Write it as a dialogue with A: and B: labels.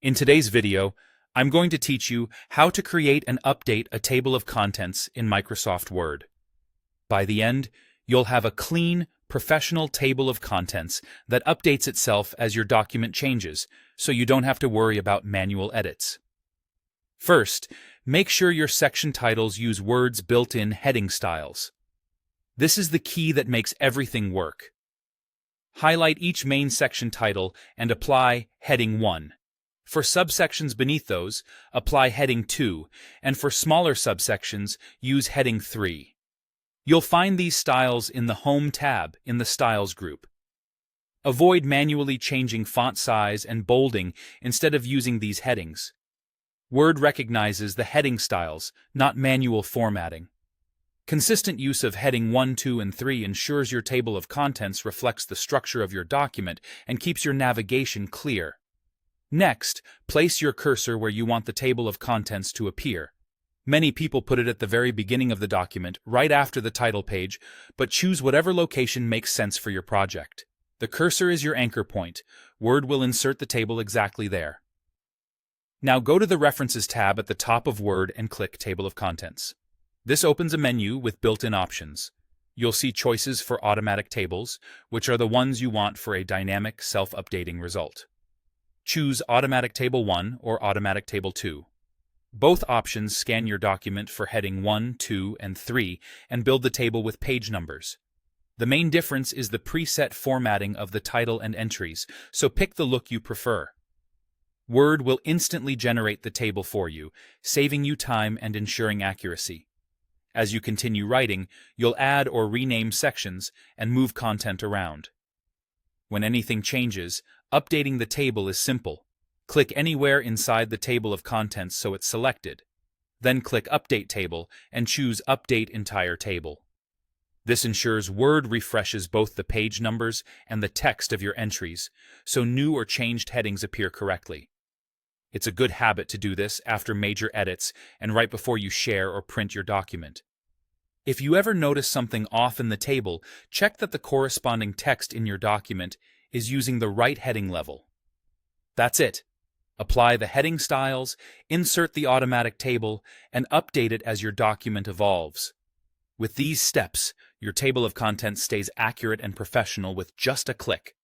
A: In today's video, I'm going to teach you how to create and update a table of contents in Microsoft Word. By the end, you'll have a clean, professional table of contents that updates itself as your document changes, so you don't have to worry about manual edits. First, make sure your section titles use Word's built-in heading styles. This is the key that makes everything work. Highlight each main section title and apply Heading 1. For subsections beneath those, apply Heading 2, and for smaller subsections, use Heading 3. You'll find these styles in the Home tab in the Styles group. Avoid manually changing font size and bolding instead of using these headings. Word recognizes the heading styles, not manual formatting. Consistent use of Heading 1, 2, and 3 ensures your table of contents reflects the structure of your document and keeps your navigation clear. Next, place your cursor where you want the table of contents to appear. Many people put it at the very beginning of the document, right after the title page, but choose whatever location makes sense for your project. The cursor is your anchor point. Word will insert the table exactly there. Now go to the References tab at the top of Word and click Table of Contents. This opens a menu with built-in options. You'll see choices for automatic tables, which are the ones you want for a dynamic, self-updating result. Choose Automatic Table 1 or Automatic Table 2. Both options scan your document for Heading 1, 2, and 3 and build the table with page numbers. The main difference is the preset formatting of the title and entries, so pick the look you prefer. Word will instantly generate the table for you, saving you time and ensuring accuracy. As you continue writing, you'll add or rename sections and move content around. When anything changes, updating the table is simple. Click anywhere inside the table of contents so it's selected. Then click Update Table and choose Update Entire Table. This ensures Word refreshes both the page numbers and the text of your entries, so new or changed headings appear correctly. It's a good habit to do this after major edits and right before you share or print your document. If you ever notice something off in the table, check that the corresponding text in your document is using the right heading level. That's it. Apply the heading styles, insert the automatic table, and update it as your document evolves. With these steps, your table of contents stays accurate and professional with just a click.